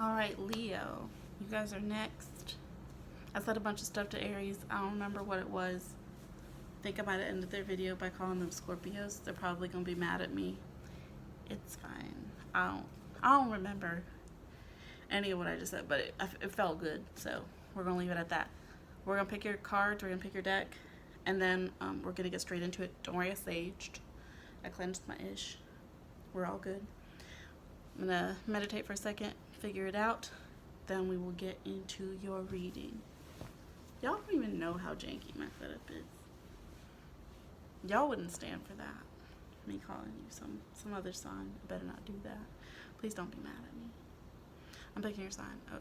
Alright, Leo, you guys are next. I said a bunch of stuff to Aries. I don't remember what it was. I think I might have ended their video by calling them Scorpios. They're probably gonna be mad at me. It's fine. I don't remember any of what I just said, but it felt good, so we're gonna leave it at that. We're gonna pick your cards, we're gonna pick your deck, and then we're gonna get straight into it. Don't worry, I saged. I cleansed my ish. We're all good. I'm gonna meditate for a second, figure it out, then we will get into your reading. Y'all don't even know how janky my setup is. Y'all wouldn't stand for that. Me calling you some other sign. I better not do that. Please don't be mad at me. I'm picking your sign. Oh,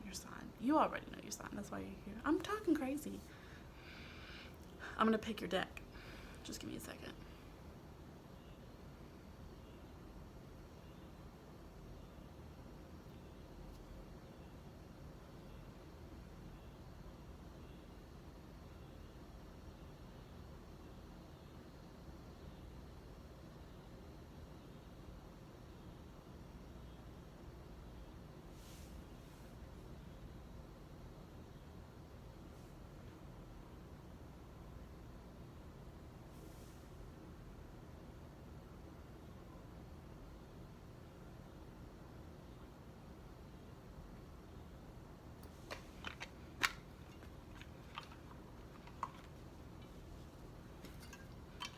your sign. You already know your sign. That's why you're here. I'm talking crazy. I'm gonna pick your deck. Just give me a second.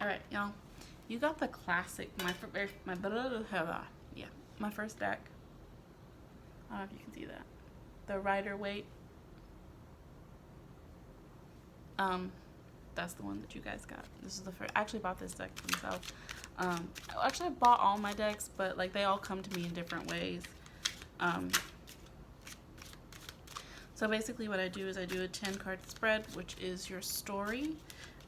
Alright, y'all. You got the classic, my first deck. I don't know if you can see that. The Rider-Waite. That's the one that you guys got. This is the first. I actually bought this deck for myself. Actually, I bought all my decks, but like they all come to me in different ways. So basically what I do is I do a 10-card spread, which is your story.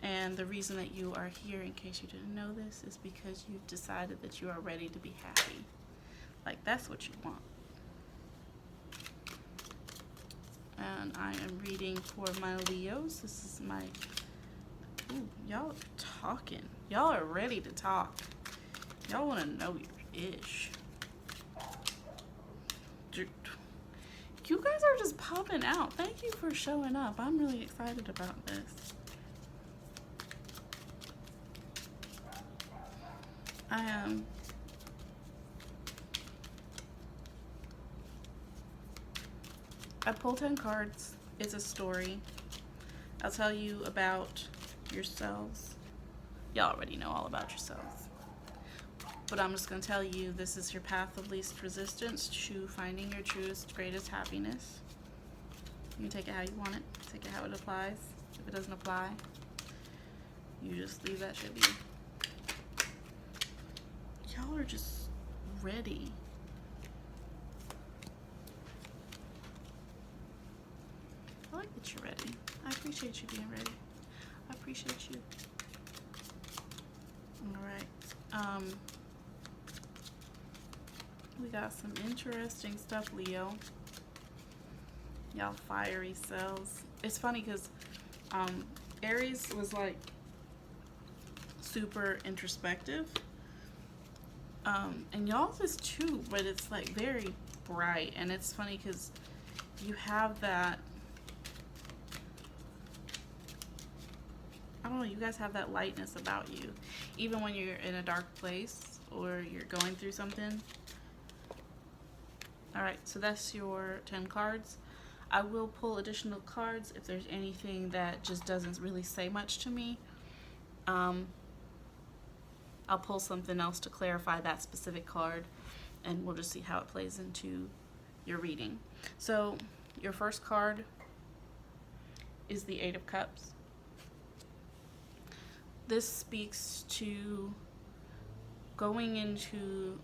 And the reason that you are here, in case you didn't know this, is because you've decided that you are ready to be happy. Like, that's what you want. And I am reading for my Leos. This is my... Ooh, y'all are talking. Y'all are ready to talk. Y'all want to know your ish. You guys are just popping out. Thank you for showing up. I'm really excited about this. I pull 10 cards. It's a story. I'll tell you about yourselves. Y'all already know all about yourselves. But I'm just going to tell you, this is your path of least resistance to finding your truest, greatest happiness. You can take it how you want it. Take it how it applies. If it doesn't apply, you just leave that shit be. Y'all are just ready. I like that you're ready. I appreciate you being ready. I appreciate you. Alright. We got some interesting stuff, Leo. Y'all fiery cells. It's funny because Aries was like super introspective. And y'all's is too, but it's like very bright. And it's funny because you have that, I don't know, you guys have that lightness about you. Even when you're in a dark place or you're going through something. Alright, so that's your 10 cards. I will pull additional cards if there's anything that just doesn't really say much to me. I'll pull something else to clarify that specific card, and we'll just see how it plays into your reading. So your first card is the 8 of Cups. This speaks to going into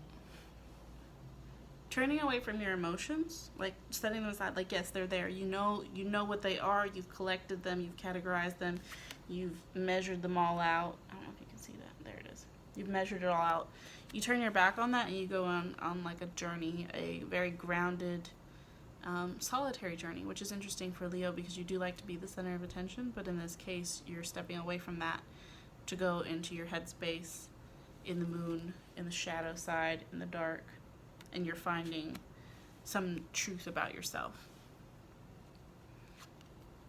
turning away from your emotions, like setting them aside. Like, yes, they're there. You know what they are. You've collected them. You've categorized them. You've measured them all out. I don't know if you can see that. There it is. You've measured it all out. You turn your back on that and you go on like a journey, a very grounded, solitary journey, which is interesting for Leo because you do like to be the center of attention, but in this case, you're stepping away from that to go into your headspace, in the moon, in the shadow side, in the dark, and you're finding some truth about yourself.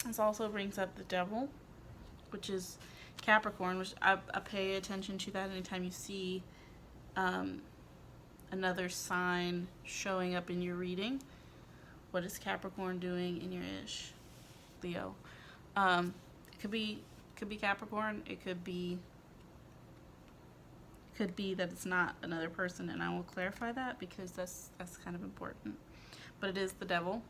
This also brings up the devil, which is Capricorn, which I pay attention to that anytime you see another sign showing up in your reading. What is Capricorn doing in your ish? Leo. It could be Capricorn. It could be that it's not another person, and I will clarify that because that's kind of important. But it is the devil.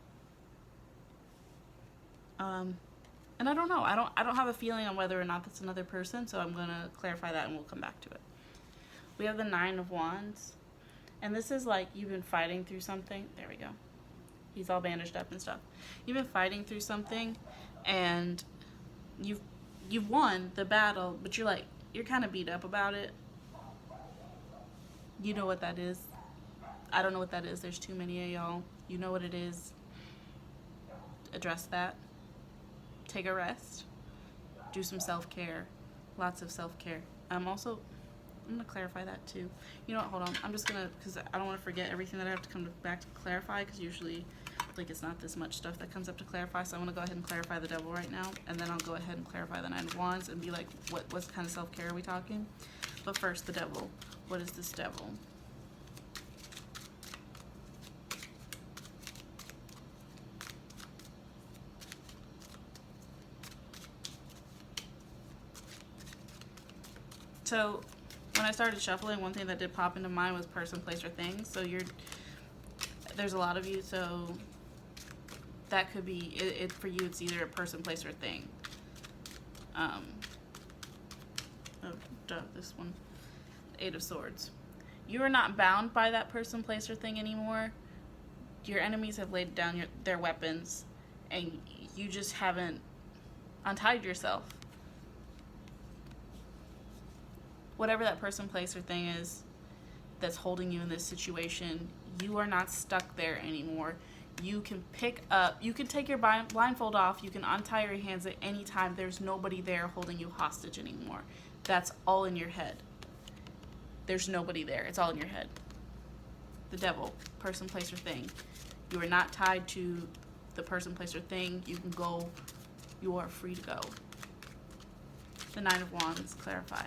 And I don't know. I don't have a feeling on whether or not that's another person, so I'm gonna clarify that and we'll come back to it. We have the Nine of Wands, and this is like you've been fighting through something. There we go. He's all bandaged up and stuff. You've been fighting through something, and you've won the battle, but you're kind of beat up about it. You know what that is. I don't know what that is. There's too many of y'all. You know what it is. Address that. Take a rest. Do some self-care. Lots of self-care. I'm going to clarify that too. You know what? Hold on. I'm just going to, because I don't want to forget everything that I have to come back to clarify, because usually it's not this much stuff that comes up to clarify. So I'm going to go ahead and clarify the devil right now, and then I'll go ahead and clarify the Nine of Wands and be like, what kind of self-care are we talking? But first, the devil. What is this devil? So when I started shuffling, one thing that did pop into mind was person, place, or thing. So there's a lot of you, so that could be it for you. It's either a person, place, or thing. This one, Eight of Swords. You are not bound by that person, place, or thing anymore. Your enemies have laid down their weapons, and you just haven't untied yourself. Whatever that person, place, or thing is that's holding you in this situation, you are not stuck there anymore. You can you can take your blindfold off, you can untie your hands at any time. There's nobody there holding you hostage anymore. That's all in your head. There's nobody there. It's all in your head. The devil, person, place, or thing. You are not tied to the person, place, or thing. You can go. You are free to go. The Nine of Wands, clarify.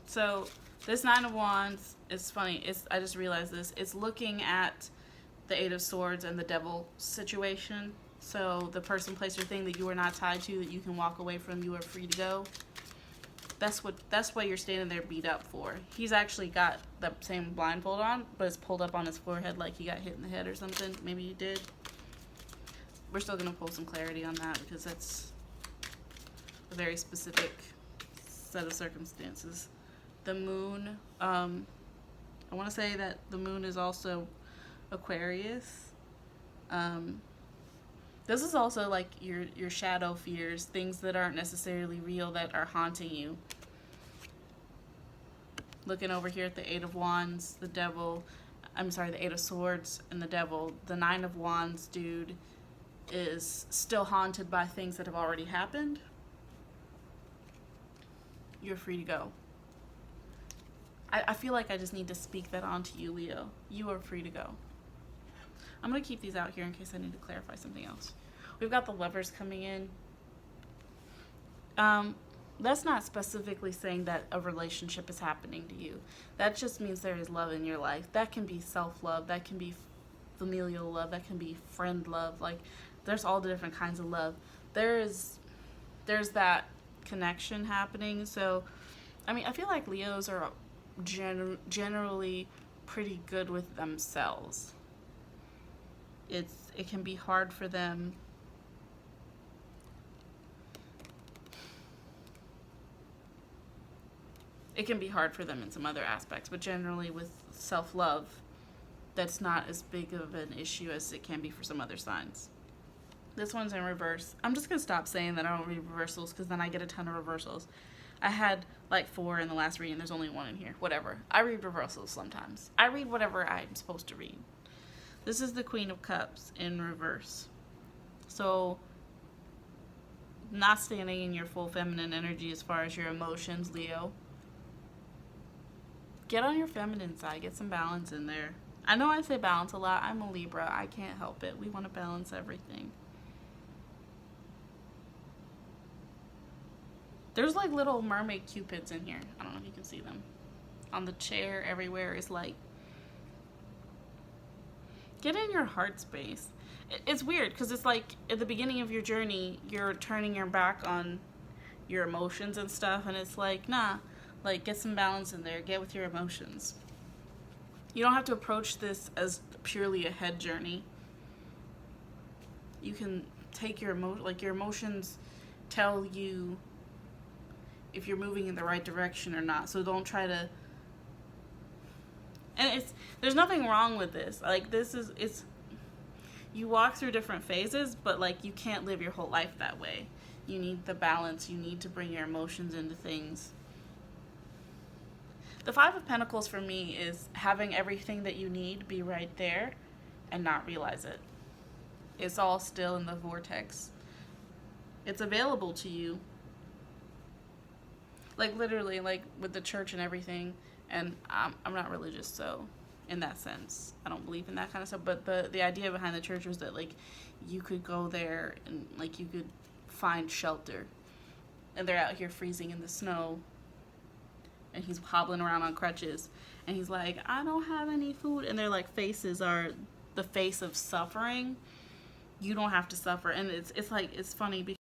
So this Nine of Wands is funny. I just realized this. It's looking at the Eight of Swords and the devil situation. So the person, place, or thing that you are not tied to, that you can walk away from, you are free to go. That's what you're standing there beat up for. He's actually got the same blindfold on, but it's pulled up on his forehead like he got hit in the head or something. Maybe he did. We're still gonna pull some clarity on that because that's a very specific set of circumstances. The moon, I want to say that the moon is also Aquarius. This is also like your shadow fears, things that aren't necessarily real that are haunting you. Looking over here at the Eight of Wands, the devil, the Eight of Swords and the devil. The Nine of Wands dude is still haunted by things that have already happened. You're free to go. I feel like I just need to speak that onto you, Leo. You are free to go. I'm going to keep these out here in case I need to clarify something else. We've got the Lovers coming in. That's not specifically saying that a relationship is happening to you. That just means there is love in your life. That can be self-love. That can be familial love. That can be friend love. Like, there's all the different kinds of love. There's that connection happening. So, I mean, I feel like Leos are generally pretty good with themselves. It can be hard for them. It can be hard for them in some other aspects, but generally with self-love, that's not as big of an issue as it can be for some other signs. This one's in reverse. I'm just going to stop saying that I don't read reversals because then I get a ton of reversals. I had like 4 in the last reading. There's only 1 in here. Whatever. I read reversals sometimes. I read whatever I'm supposed to read. This is the Queen of Cups in reverse. So not standing in your full feminine energy as far as your emotions, Leo. Get on your feminine side. Get some balance in there. I know I say balance a lot. I'm a Libra. I can't help it. We want to balance everything. There's like little mermaid cupids in here. I don't know if you can see them. On the chair, everywhere is like... Get in your heart space. It's weird because it's like at the beginning of your journey, you're turning your back on your emotions and stuff, and it's like, nah, like get some balance in there. Get with your emotions. You don't have to approach this as purely a head journey. You can take your your emotions tell you if you're moving in the right direction or not. So don't try to... And there's nothing wrong with this. Like, it's you walk through different phases, but like you can't live your whole life that way. You need the balance. You need to bring your emotions into things. The Five of Pentacles for me is having everything that you need be right there and not realize it. It's all still in the vortex. It's available to you. Like literally, like with the church and everything. And I'm not religious, so in that sense, I don't believe in that kind of stuff. But the idea behind the church was that like you could go there and like you could find shelter. And they're out here freezing in the snow. And he's hobbling around on crutches. And he's like, I don't have any food. And their like faces are the face of suffering. You don't have to suffer. And it's like, it's funny because